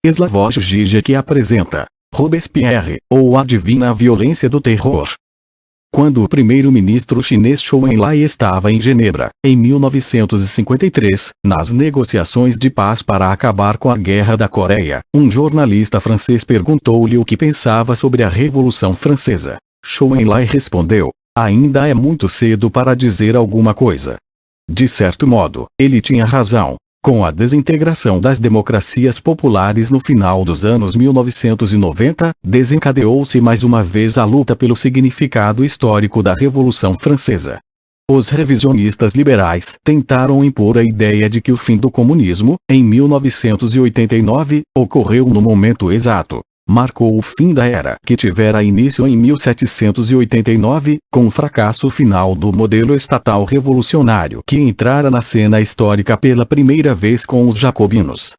Slavoj Žižek apresenta Robespierre, ou a Divina Violência do Terror. Quando o primeiro-ministro chinês Zhou Enlai estava em Genebra, em 1953, nas negociações de paz para acabar com a Guerra da Coreia, um jornalista francês perguntou-lhe o que pensava sobre a Revolução Francesa. Zhou Enlai respondeu: ainda é muito cedo para dizer alguma coisa. De certo modo, ele tinha razão. Com a desintegração das democracias populares no final dos anos 1990, desencadeou-se mais uma vez a luta pelo significado histórico da Revolução Francesa. Os revisionistas liberais tentaram impor a ideia de que o fim do comunismo, em 1989, ocorreu no momento exato. Marcou o fim da era que tivera início em 1789, com o fracasso final do modelo estatal revolucionário que entrara na cena histórica pela primeira vez com os jacobinos.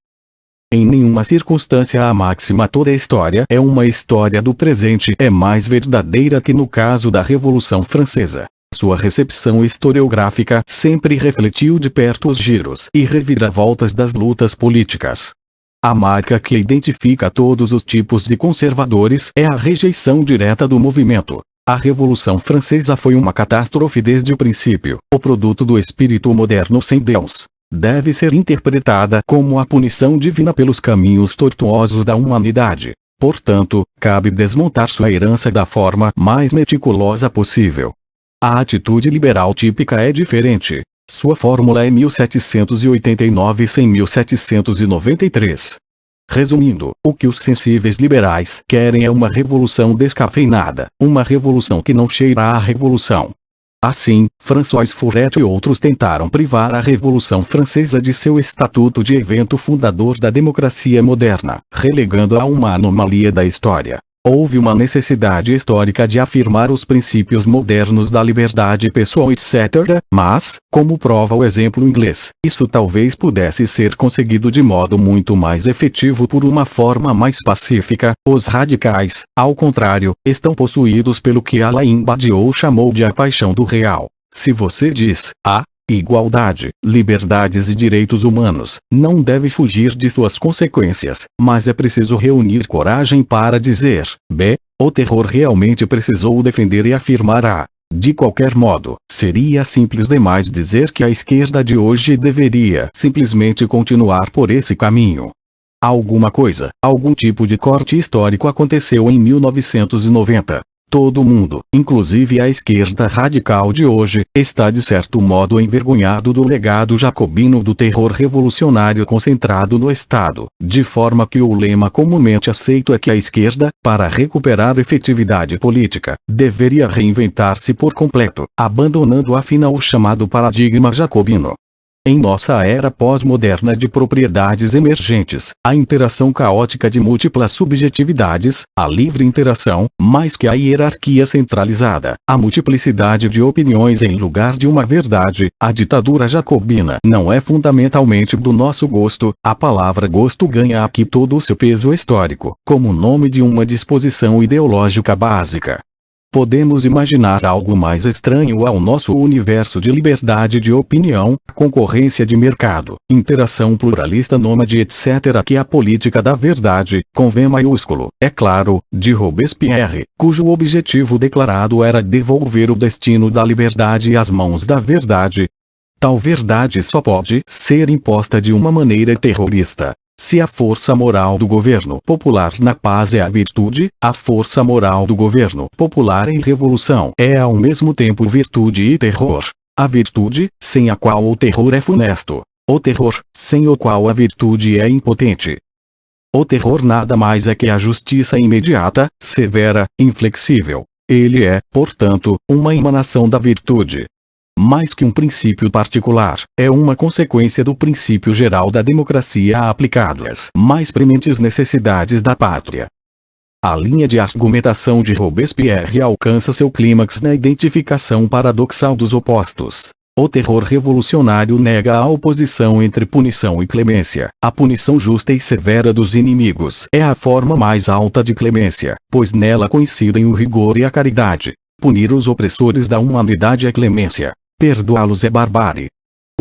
Em nenhuma circunstância a máxima "toda história é uma história do presente" é mais verdadeira que no caso da Revolução Francesa. Sua recepção historiográfica sempre refletiu de perto os giros e reviravoltas das lutas políticas. A marca que identifica todos os tipos de conservadores é a rejeição direta do movimento. A Revolução Francesa foi uma catástrofe desde o princípio, o produto do espírito moderno sem Deus. Deve ser interpretada como a punição divina pelos caminhos tortuosos da humanidade. Portanto, cabe desmontar sua herança da forma mais meticulosa possível. A atitude liberal típica é diferente. Sua fórmula é 1789 sem 1793. Resumindo, o que os sensíveis liberais querem é uma revolução descafeinada, uma revolução que não cheira à revolução. Assim, François Furet e outros tentaram privar a Revolução Francesa de seu estatuto de evento fundador da democracia moderna, relegando-a a uma anomalia da história. Houve uma necessidade histórica de afirmar os princípios modernos da liberdade pessoal etc., mas, como prova o exemplo inglês, isso talvez pudesse ser conseguido de modo muito mais efetivo por uma forma mais pacífica. Os radicais, ao contrário, estão possuídos pelo que Alain Badiou chamou de a paixão do real. Se você diz A, igualdade, liberdades e direitos humanos, não deve fugir de suas consequências, mas é preciso reunir coragem para dizer B. O terror realmente precisou defender e afirmar A. De qualquer modo, seria simples demais dizer que a esquerda de hoje deveria simplesmente continuar por esse caminho. Alguma coisa, algum tipo de corte histórico aconteceu em 1990. Todo mundo, inclusive a esquerda radical de hoje, está de certo modo envergonhado do legado jacobino do terror revolucionário concentrado no Estado, de forma que o lema comumente aceito é que a esquerda, para recuperar efetividade política, deveria reinventar-se por completo, abandonando afinal o chamado paradigma jacobino. Em nossa era pós-moderna de propriedades emergentes, a interação caótica de múltiplas subjetividades, a livre interação, mais que a hierarquia centralizada, a multiplicidade de opiniões em lugar de uma verdade, a ditadura jacobina não é fundamentalmente do nosso gosto. A palavra gosto ganha aqui todo o seu peso histórico, como nome de uma disposição ideológica básica. Podemos imaginar algo mais estranho ao nosso universo de liberdade de opinião, concorrência de mercado, interação pluralista nômade etc. que a política da verdade, com V maiúsculo, é claro, de Robespierre, cujo objetivo declarado era devolver o destino da liberdade às mãos da verdade. Tal verdade só pode ser imposta de uma maneira terrorista. Se a força moral do governo popular na paz é a virtude, a força moral do governo popular em revolução é ao mesmo tempo virtude e terror. A virtude, sem a qual o terror é funesto. O terror, sem o qual a virtude é impotente. O terror nada mais é que a justiça imediata, severa, inflexível. Ele é, portanto, uma emanação da virtude. Mais que um princípio particular, é uma consequência do princípio geral da democracia aplicado às mais prementes necessidades da pátria. A linha de argumentação de Robespierre alcança seu clímax na identificação paradoxal dos opostos. O terror revolucionário nega a oposição entre punição e clemência. A punição justa e severa dos inimigos é a forma mais alta de clemência, pois nela coincidem o rigor e a caridade. Punir os opressores da humanidade é clemência. Perdoá-los é barbárie.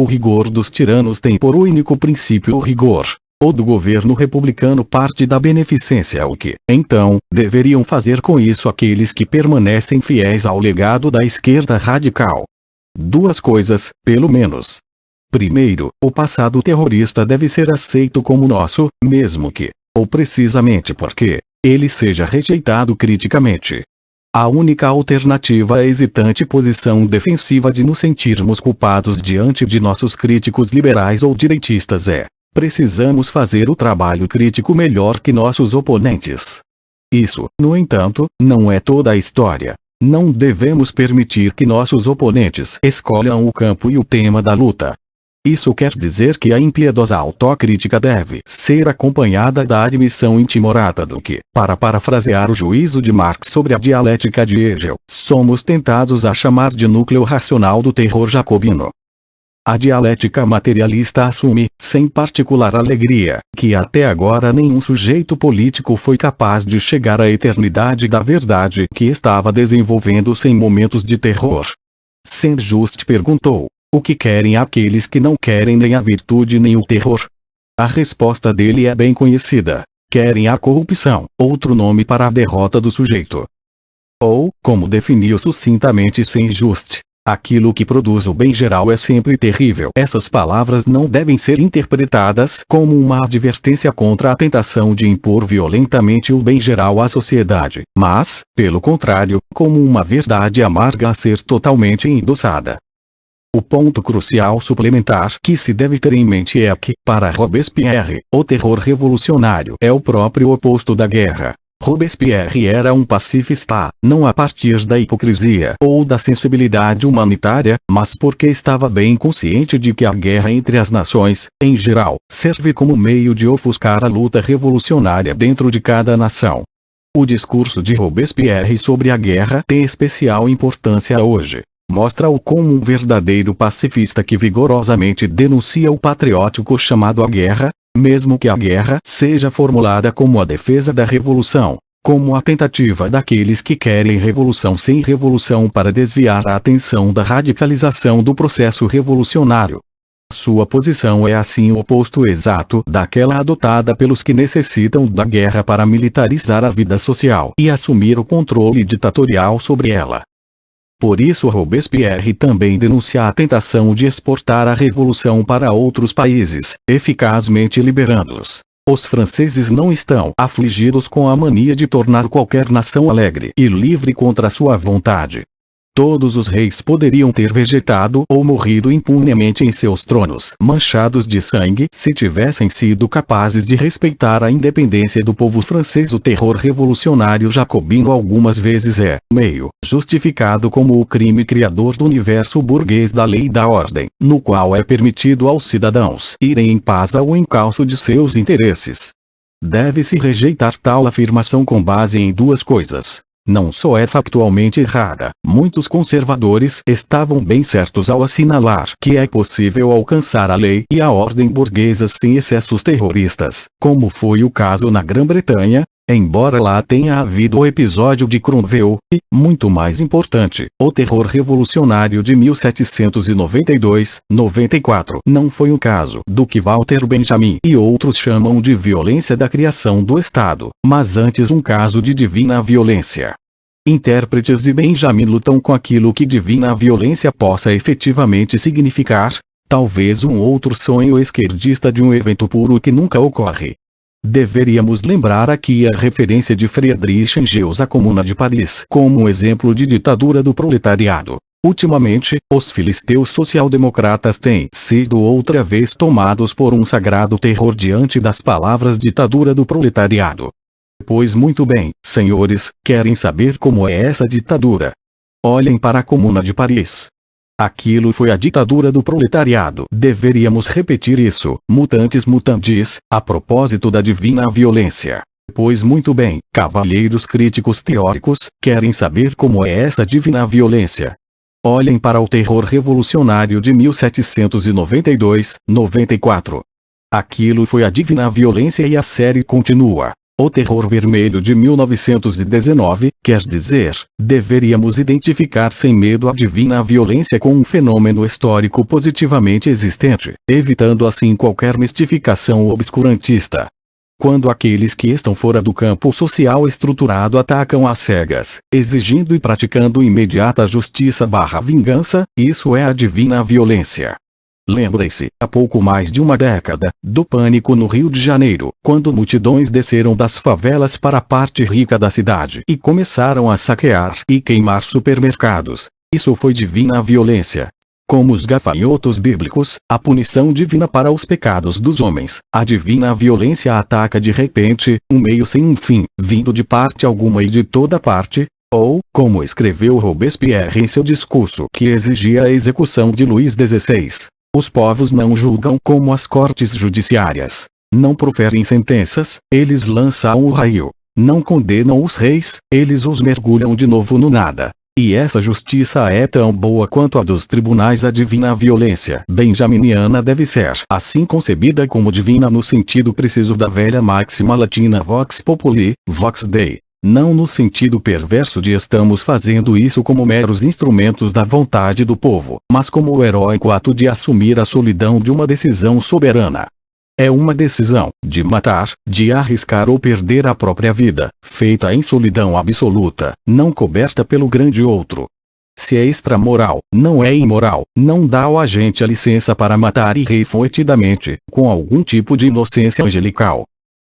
O rigor dos tiranos tem por único princípio o rigor. ou do governo republicano parte da beneficência. O que, então, deveriam fazer com isso aqueles que permanecem fiéis ao legado da esquerda radical? Duas coisas, pelo menos. Primeiro, o passado terrorista deve ser aceito como nosso, mesmo que, ou precisamente porque, ele seja rejeitado criticamente. A única alternativa à hesitante posição defensiva de nos sentirmos culpados diante de nossos críticos liberais ou direitistas é: precisamos fazer o trabalho crítico melhor que nossos oponentes. Isso, no entanto, não é toda a história. Não devemos permitir que nossos oponentes escolham o campo e o tema da luta. Isso quer dizer que a impiedosa autocrítica deve ser acompanhada da admissão intimorata do que, para parafrasear o juízo de Marx sobre a dialética de Hegel, somos tentados a chamar de núcleo racional do terror jacobino. A dialética materialista assume, sem particular alegria, que até agora nenhum sujeito político foi capaz de chegar à eternidade da verdade que estava desenvolvendo-se em momentos de terror. Saint-Just perguntou: o que querem aqueles que não querem nem a virtude nem o terror? A resposta dele é bem conhecida: querem a corrupção, outro nome para a derrota do sujeito. Ou, como definiu sucintamente Saint-Just, aquilo que produz o bem geral é sempre terrível. Essas palavras não devem ser interpretadas como uma advertência contra a tentação de impor violentamente o bem geral à sociedade, mas, pelo contrário, como uma verdade amarga a ser totalmente endossada. O ponto crucial suplementar que se deve ter em mente é que, para Robespierre, o terror revolucionário é o próprio oposto da guerra. Robespierre era um pacifista, não a partir da hipocrisia ou da sensibilidade humanitária, mas porque estava bem consciente de que a guerra entre as nações, em geral, serve como meio de ofuscar a luta revolucionária dentro de cada nação. O discurso de Robespierre sobre a guerra tem especial importância hoje. Mostra-o como um verdadeiro pacifista que vigorosamente denuncia o patriótico chamado à guerra, mesmo que a guerra seja formulada como a defesa da revolução, como a tentativa daqueles que querem revolução sem revolução para desviar a atenção da radicalização do processo revolucionário. Sua posição é assim o oposto exato daquela adotada pelos que necessitam da guerra para militarizar a vida social e assumir o controle ditatorial sobre ela. Por isso Robespierre também denuncia a tentação de exportar a revolução para outros países, eficazmente liberando-os. Os franceses não estão afligidos com a mania de tornar qualquer nação alegre e livre contra sua vontade. Todos os reis poderiam ter vegetado ou morrido impunemente em seus tronos manchados de sangue se tivessem sido capazes de respeitar a independência do povo francês. O terror revolucionário jacobino algumas vezes é, meio, justificado como o crime criador do universo burguês da lei e da ordem, no qual é permitido aos cidadãos irem em paz ao encalço de seus interesses. Deve-se rejeitar tal afirmação com base em duas coisas. Não só é factualmente errada, muitos conservadores estavam bem certos ao assinalar que é possível alcançar a lei e a ordem burguesas sem excessos terroristas, como foi o caso na Grã-Bretanha, embora lá tenha havido o episódio de Cromwell, e, muito mais importante, o terror revolucionário de 1792-94 não foi o caso do que Walter Benjamin e outros chamam de violência da criação do Estado, mas antes um caso de divina violência. Intérpretes de Benjamin lutam com aquilo que divina violência possa efetivamente significar, talvez um outro sonho esquerdista de um evento puro que nunca ocorre. Deveríamos lembrar aqui a referência de Friedrich Engels à Comuna de Paris como um exemplo de ditadura do proletariado. Ultimamente, os filisteus social-democratas têm sido outra vez tomados por um sagrado terror diante das palavras ditadura do proletariado. Pois muito bem, senhores, querem saber como é essa ditadura? Olhem para a Comuna de Paris. Aquilo foi a ditadura do proletariado. Deveríamos repetir isso, mutantes mutandis, a propósito da divina violência. Pois muito bem, cavalheiros críticos teóricos, querem saber como é essa divina violência. Olhem para o terror revolucionário de 1792-94. Aquilo foi a divina violência e a série continua. O terror vermelho de 1919, quer dizer, deveríamos identificar sem medo a divina violência com um fenômeno histórico positivamente existente, evitando assim qualquer mistificação obscurantista. Quando aqueles que estão fora do campo social estruturado atacam às cegas, exigindo e praticando imediata justiça/vingança, isso é a divina violência. Lembre-se, há pouco mais de uma década, do pânico no Rio de Janeiro, quando multidões desceram das favelas para a parte rica da cidade e começaram a saquear e queimar supermercados. Isso foi divina violência. Como os gafanhotos bíblicos, a punição divina para os pecados dos homens, a divina violência ataca de repente, um meio sem um fim, vindo de parte alguma e de toda parte, ou, como escreveu Robespierre em seu discurso que exigia a execução de Luís XVI. Os povos não julgam como as cortes judiciárias. Não proferem sentenças, eles lançam o raio. Não condenam os reis, eles os mergulham de novo no nada. E essa justiça é tão boa quanto a dos tribunais. A divina violência benjaminiana deve ser assim concebida como divina no sentido preciso da velha máxima latina vox populi, vox dei. Não no sentido perverso de estamos fazendo isso como meros instrumentos da vontade do povo, mas como o heróico ato de assumir a solidão de uma decisão soberana. É uma decisão, de matar, de arriscar ou perder a própria vida, feita em solidão absoluta, não coberta pelo grande outro. Se é extramoral, não é imoral, não dá ao agente a licença para matar irrefletidamente, com algum tipo de inocência angelical.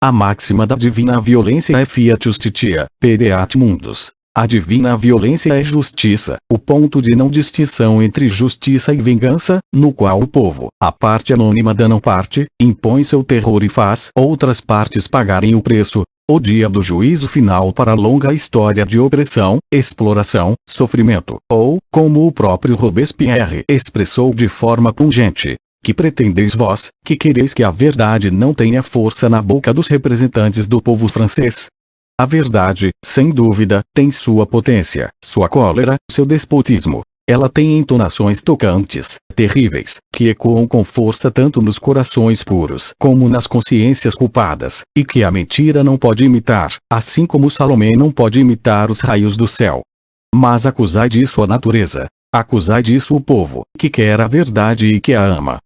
A máxima da divina violência é fiat justitia, pereat mundus. A divina violência é justiça, o ponto de não distinção entre justiça e vingança, no qual o povo, a parte anônima da não parte, impõe seu terror e faz outras partes pagarem o preço. O dia do juízo final para a longa história de opressão, exploração, sofrimento, ou, como o próprio Robespierre expressou de forma pungente, que pretendeis vós, que quereis que a verdade não tenha força na boca dos representantes do povo francês? A verdade, sem dúvida, tem sua potência, sua cólera, seu despotismo. Ela tem entonações tocantes, terríveis, que ecoam com força tanto nos corações puros como nas consciências culpadas, e que a mentira não pode imitar, assim como Salomé não pode imitar os raios do céu. Mas acusai disso a natureza. Acusai disso o povo, que quer a verdade e que a ama.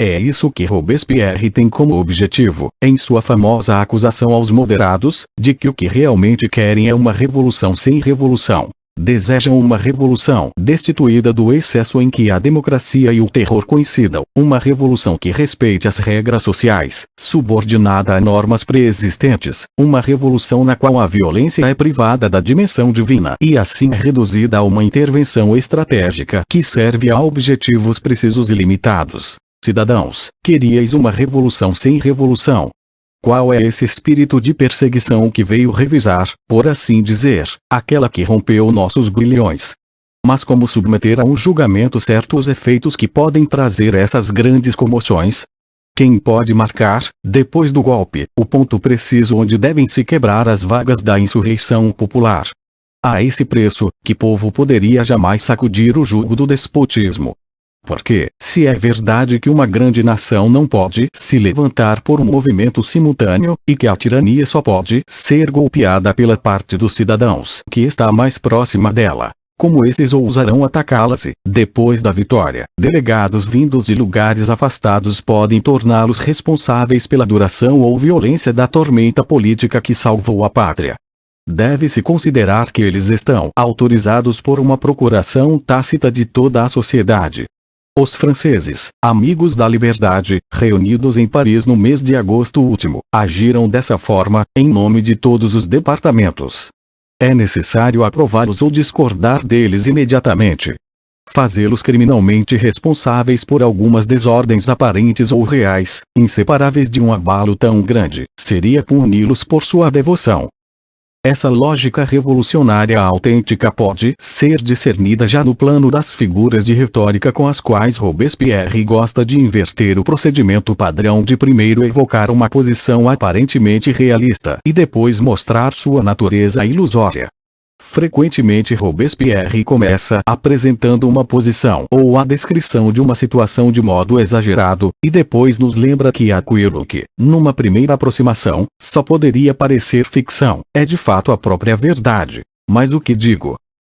É isso que Robespierre tem como objetivo, em sua famosa acusação aos moderados, de que o que realmente querem é uma revolução sem revolução. Desejam uma revolução destituída do excesso em que a democracia e o terror coincidam, uma revolução que respeite as regras sociais, subordinada a normas preexistentes, uma revolução na qual a violência é privada da dimensão divina e assim é reduzida a uma intervenção estratégica que serve a objetivos precisos e limitados. Cidadãos, queríeis uma revolução sem revolução. Qual é esse espírito de perseguição que veio revisar, por assim dizer, aquela que rompeu nossos grilhões? Mas como submeter a um julgamento certos efeitos que podem trazer essas grandes comoções? Quem pode marcar, depois do golpe, o ponto preciso onde devem se quebrar as vagas da insurreição popular? A esse preço, que povo poderia jamais sacudir o jugo do despotismo? Porque, se é verdade que uma grande nação não pode se levantar por um movimento simultâneo, e que a tirania só pode ser golpeada pela parte dos cidadãos que está mais próxima dela, como esses ousarão atacá-la-se, depois da vitória? Delegados vindos de lugares afastados podem torná-los responsáveis pela duração ou violência da tormenta política que salvou a pátria. Deve-se considerar que eles estão autorizados por uma procuração tácita de toda a sociedade. Os franceses, amigos da liberdade, reunidos em Paris no mês de agosto último, agiram dessa forma, em nome de todos os departamentos. É necessário aprová-los ou discordar deles imediatamente. Fazê-los criminalmente responsáveis por algumas desordens aparentes ou reais, inseparáveis de um abalo tão grande, seria puni-los por sua devoção. Essa lógica revolucionária autêntica pode ser discernida já no plano das figuras de retórica com as quais Robespierre gosta de inverter o procedimento padrão de primeiro evocar uma posição aparentemente realista e depois mostrar sua natureza ilusória. Frequentemente Robespierre começa apresentando uma posição ou a descrição de uma situação de modo exagerado, e depois nos lembra que aquilo que, numa primeira aproximação, só poderia parecer ficção, é de fato a própria verdade. Mas o que digo?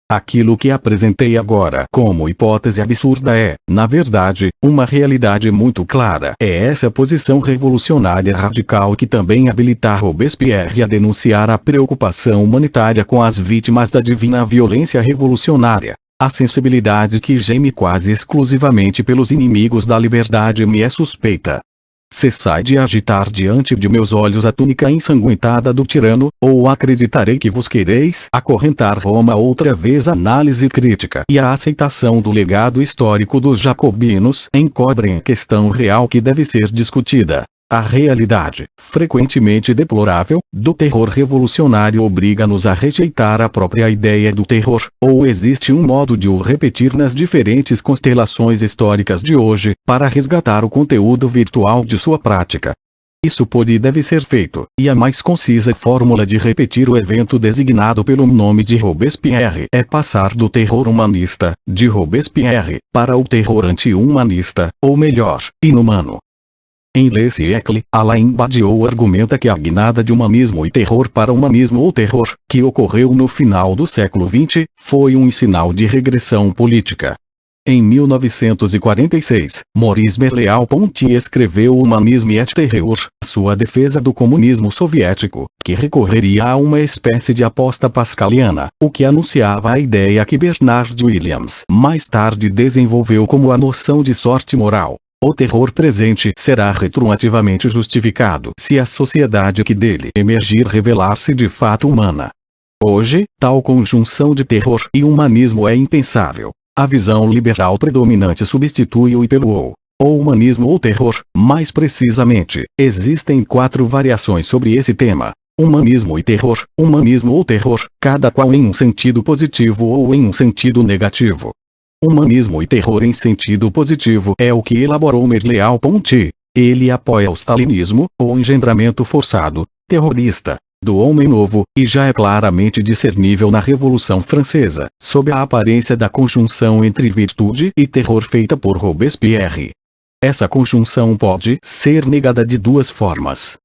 Aquilo que apresentei agora como hipótese absurda é, na verdade, uma realidade muito clara. É essa posição revolucionária radical que também habilita Robespierre a denunciar a preocupação humanitária com as vítimas da divina violência revolucionária. A sensibilidade que geme quase exclusivamente pelos inimigos da liberdade me é suspeita. Cessai de agitar diante de meus olhos a túnica ensanguentada do tirano, ou acreditarei que vos quereis acorrentar Roma outra vez à análise crítica e à aceitação do legado histórico dos jacobinos encobrem a questão real que deve ser discutida. A realidade, frequentemente deplorável, do terror revolucionário obriga-nos a rejeitar a própria ideia do terror, ou existe um modo de o repetir nas diferentes constelações históricas de hoje, para resgatar o conteúdo virtual de sua prática. Isso pode e deve ser feito, e a mais concisa fórmula de repetir o evento designado pelo nome de Robespierre é passar do terror humanista, de Robespierre, para o terror anti-humanista, ou melhor, inumano. Em Le Siècle, Alain Badiou argumenta que a guinada de humanismo e terror para humanismo ou terror, que ocorreu no final do século XX, foi um sinal de regressão política. Em 1946, Maurice Merleau-Ponty escreveu Humanisme et Terreur, sua defesa do comunismo soviético, que recorreria a uma espécie de aposta pascaliana, o que anunciava a ideia que Bernard Williams mais tarde desenvolveu como a noção de sorte moral. O terror presente será retroativamente justificado se a sociedade que dele emergir revelar-se de fato humana. Hoje, tal conjunção de terror e humanismo é impensável. A visão liberal predominante substitui-o pelo ou humanismo ou terror. Mais precisamente, existem 4 variações sobre esse tema. Humanismo e terror, humanismo ou terror, cada qual em um sentido positivo ou em um sentido negativo. Humanismo e terror em sentido positivo é o que elaborou Merleau-Ponty. Ele apoia o stalinismo, o engendramento forçado, terrorista, do homem novo, e já é claramente discernível na Revolução Francesa, sob a aparência da conjunção entre virtude e terror feita por Robespierre. Essa conjunção pode ser negada de 2 formas.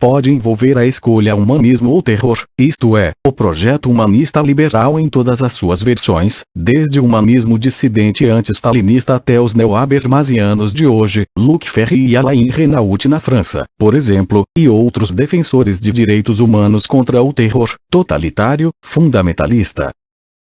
Pode envolver a escolha humanismo ou terror, isto é, o projeto humanista liberal em todas as suas versões, desde o humanismo dissidente anti-stalinista até os neo-habermasianos de hoje, Luc Ferry e Alain Renault na França, por exemplo, e outros defensores de direitos humanos contra o terror totalitário, fundamentalista.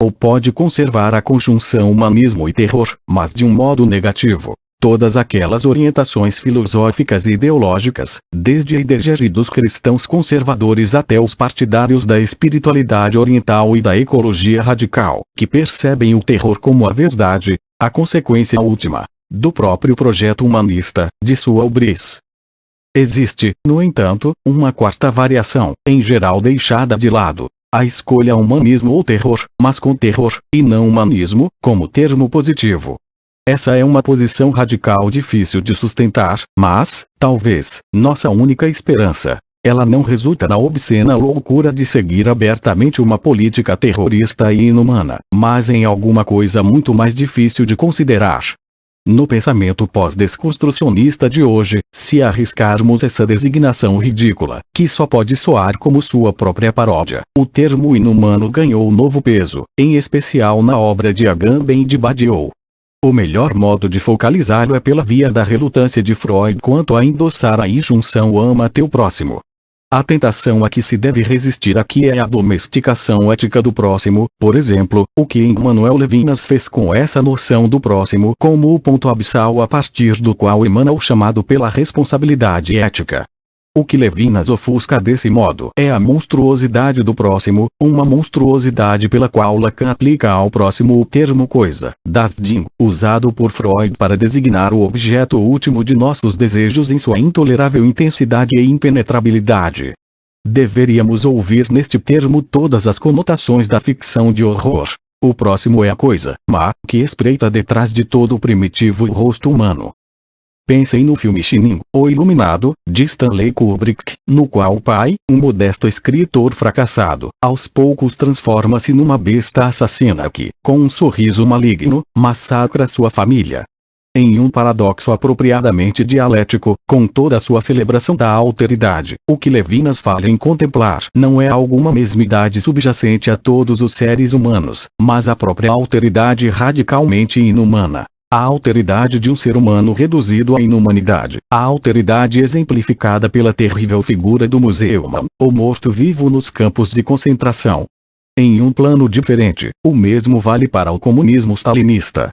Ou pode conservar a conjunção humanismo e terror, mas de um modo negativo. Todas aquelas orientações filosóficas e ideológicas, desde Heidegger e dos cristãos conservadores até os partidários da espiritualidade oriental e da ecologia radical, que percebem o terror como a verdade, a consequência última, do próprio projeto humanista, de sua hubris. Existe, no entanto, uma 4ª variação, em geral deixada de lado. A escolha humanismo ou terror, mas com terror, e não humanismo, como termo positivo. Essa é uma posição radical difícil de sustentar, mas, talvez, nossa única esperança. Ela não resulta na obscena loucura de seguir abertamente uma política terrorista e inumana, mas em alguma coisa muito mais difícil de considerar. No pensamento pós-desconstrucionista de hoje, se arriscarmos essa designação ridícula, que só pode soar como sua própria paródia, o termo inumano ganhou novo peso, em especial na obra de Agamben de Badiou. O melhor modo de focalizá-lo é pela via da relutância de Freud quanto a endossar a injunção ama teu próximo. A tentação a que se deve resistir aqui é a domesticação ética do próximo, por exemplo, o que Emmanuel Levinas fez com essa noção do próximo como o ponto abissal a partir do qual emana o chamado pela responsabilidade ética. O que Levinas ofusca desse modo é a monstruosidade do próximo, uma monstruosidade pela qual Lacan aplica ao próximo o termo coisa, das Ding, usado por Freud para designar o objeto último de nossos desejos em sua intolerável intensidade e impenetrabilidade. Deveríamos ouvir neste termo todas as conotações da ficção de horror. O próximo é a coisa má, que espreita detrás de todo o primitivo rosto humano. Pensem no filme Shining, O Iluminado, de Stanley Kubrick, no qual o pai, um modesto escritor fracassado, aos poucos transforma-se numa besta assassina que, com um sorriso maligno, massacra sua família. Em um paradoxo apropriadamente dialético, com toda a sua celebração da alteridade, o que Levinas falha em contemplar não é alguma mesmidade subjacente a todos os seres humanos, mas a própria alteridade radicalmente inumana. A alteridade de um ser humano reduzido à inumanidade. A alteridade exemplificada pela terrível figura do Museum, o morto-vivo nos campos de concentração. Em um plano diferente, o mesmo vale para o comunismo stalinista.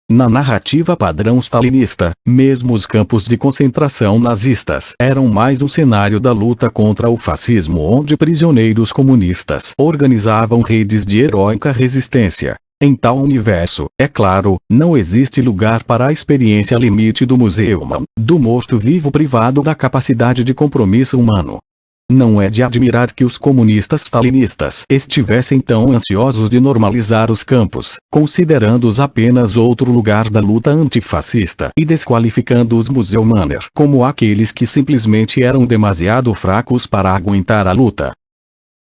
Na narrativa padrão stalinista, mesmo os campos de concentração nazistas eram mais um cenário da luta contra o fascismo onde prisioneiros comunistas organizavam redes de heróica resistência. Em tal universo, é claro, não existe lugar para a experiência limite do Museum, do morto-vivo privado da capacidade de compromisso humano. Não é de admirar que os comunistas stalinistas estivessem tão ansiosos de normalizar os campos, considerando-os apenas outro lugar da luta antifascista e desqualificando os Museumaner como aqueles que simplesmente eram demasiado fracos para aguentar a luta.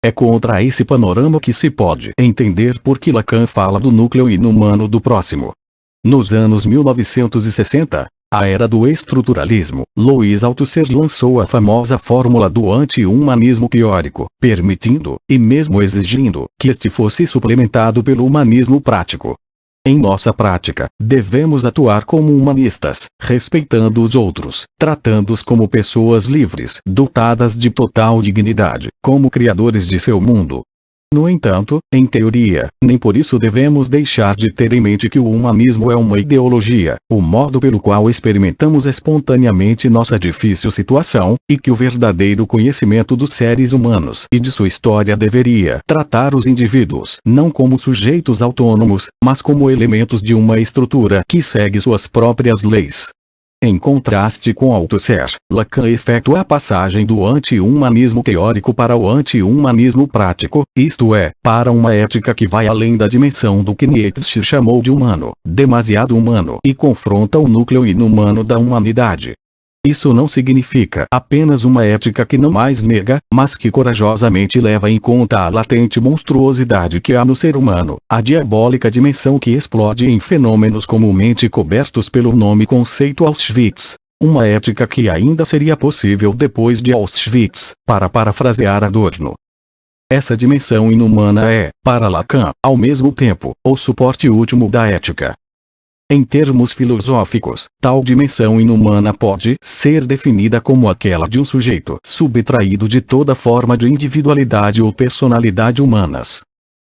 É contra esse panorama que se pode entender por que Lacan fala do núcleo inumano do próximo. Nos anos 1960, a era do estruturalismo, Louis Althusser lançou a famosa fórmula do anti-humanismo teórico, permitindo, e mesmo exigindo, que este fosse suplementado pelo humanismo prático. Em nossa prática, devemos atuar como humanistas, respeitando os outros, tratando-os como pessoas livres, dotadas de total dignidade, como criadores de seu mundo. No entanto, em teoria, nem por isso devemos deixar de ter em mente que o humanismo é uma ideologia, o modo pelo qual experimentamos espontaneamente nossa difícil situação, e que o verdadeiro conhecimento dos seres humanos e de sua história deveria tratar os indivíduos não como sujeitos autônomos, mas como elementos de uma estrutura que segue suas próprias leis. Em contraste com Althusser, Lacan efetua a passagem do anti-humanismo teórico para o anti-humanismo prático, isto é, para uma ética que vai além da dimensão do que Nietzsche chamou de humano, demasiado humano, e confronta o núcleo inumano da humanidade. Isso não significa apenas uma ética que não mais nega, mas que corajosamente leva em conta a latente monstruosidade que há no ser humano, a diabólica dimensão que explode em fenômenos comumente cobertos pelo nome conceito Auschwitz. Uma ética que ainda seria possível depois de Auschwitz, para parafrasear Adorno. Essa dimensão inumana é, para Lacan, ao mesmo tempo, o suporte último da ética. Em termos filosóficos, tal dimensão inumana pode ser definida como aquela de um sujeito subtraído de toda forma de individualidade ou personalidade humanas.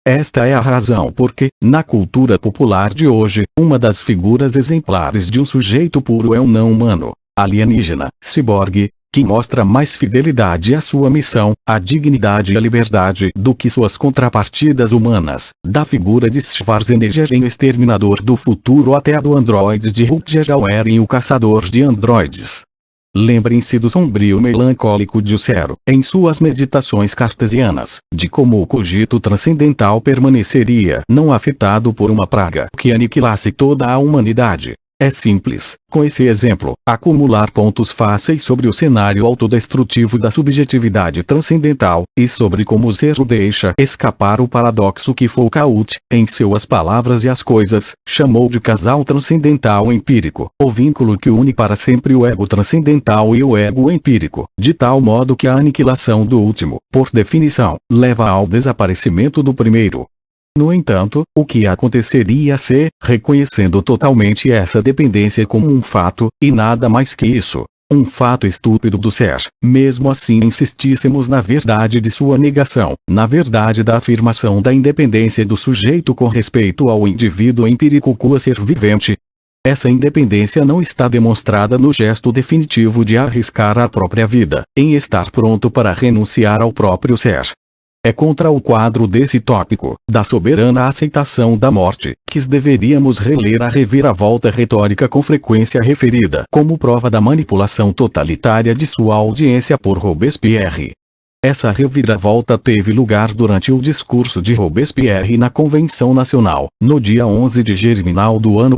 Esta é a razão por que, na cultura popular de hoje, uma das figuras exemplares de um sujeito puro é um não-humano, alienígena, ciborgue, que mostra mais fidelidade à sua missão, à dignidade e à liberdade do que suas contrapartidas humanas, da figura de Schwarzenegger em O Exterminador do Futuro até a do androide de Rutger Hauer em O Caçador de Androides. Lembrem-se do sombrio melancólico de Husserl, em suas meditações cartesianas, de como o cogito transcendental permaneceria não afetado por uma praga que aniquilasse toda a humanidade. É simples, com esse exemplo, acumular pontos fáceis sobre o cenário autodestrutivo da subjetividade transcendental, e sobre como Husserl deixa escapar o paradoxo que Foucault, em suas Palavras e as Coisas, chamou de casal transcendental empírico, o vínculo que une para sempre o ego transcendental e o ego empírico, de tal modo que a aniquilação do último, por definição, leva ao desaparecimento do primeiro. No entanto, o que aconteceria se, reconhecendo totalmente essa dependência como um fato, e nada mais que isso, um fato estúpido do ser, mesmo assim insistíssemos na verdade de sua negação, na verdade da afirmação da independência do sujeito com respeito ao indivíduo empírico quo ser vivente? Essa independência não está demonstrada no gesto definitivo de arriscar a própria vida, em estar pronto para renunciar ao próprio ser. É contra o quadro desse tópico, da soberana aceitação da morte, que deveríamos reler a reviravolta retórica com frequência referida como prova da manipulação totalitária de sua audiência por Robespierre. Essa reviravolta teve lugar durante o discurso de Robespierre na Convenção Nacional, no dia 11 de Germinal do ano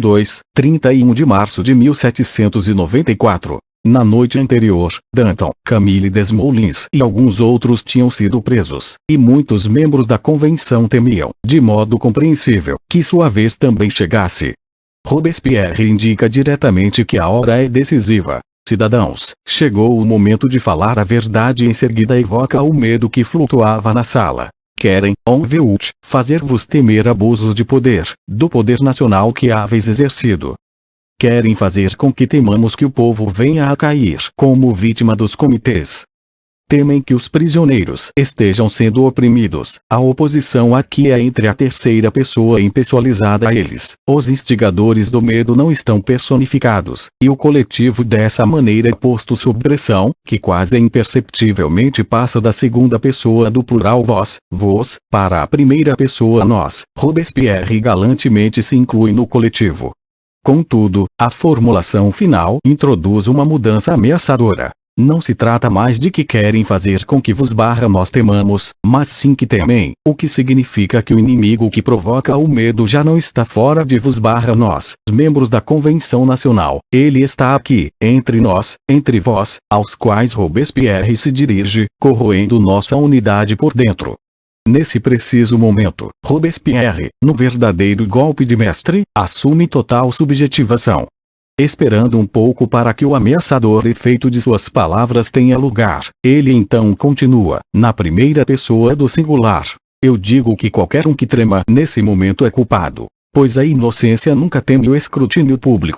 31 de março de 1794. Na noite anterior, Danton, Camille Desmoulins e alguns outros tinham sido presos, e muitos membros da convenção temiam, de modo compreensível, que sua vez também chegasse. Robespierre indica diretamente que a hora é decisiva. Cidadãos, chegou o momento de falar a verdade e em seguida evoca o medo que flutuava na sala. Querem, en veut, fazer-vos temer abusos de poder, do poder nacional que haveis exercido. Querem fazer com que temamos que o povo venha a cair como vítima dos comitês. Temem que os prisioneiros estejam sendo oprimidos. A oposição aqui é entre a terceira pessoa impessoalizada a eles. Os instigadores do medo não estão personificados, e o coletivo dessa maneira é posto sob pressão, que quase imperceptivelmente passa da segunda pessoa do plural vos, para a primeira pessoa nós. Robespierre galantemente se inclui no coletivo. Contudo, a formulação final introduz uma mudança ameaçadora. Não se trata mais de que querem fazer com que nós temamos, mas sim que temem, o que significa que o inimigo que provoca o medo já não está fora de nós, membros da Convenção Nacional. Ele está aqui, entre nós, entre vós, aos quais Robespierre se dirige, corroendo nossa unidade por dentro. Nesse preciso momento, Robespierre, no verdadeiro golpe de mestre, assume total subjetivação. Esperando um pouco para que o ameaçador efeito de suas palavras tenha lugar, ele então continua, na primeira pessoa do singular. Eu digo que qualquer um que trema nesse momento é culpado, pois a inocência nunca teme o escrutínio público.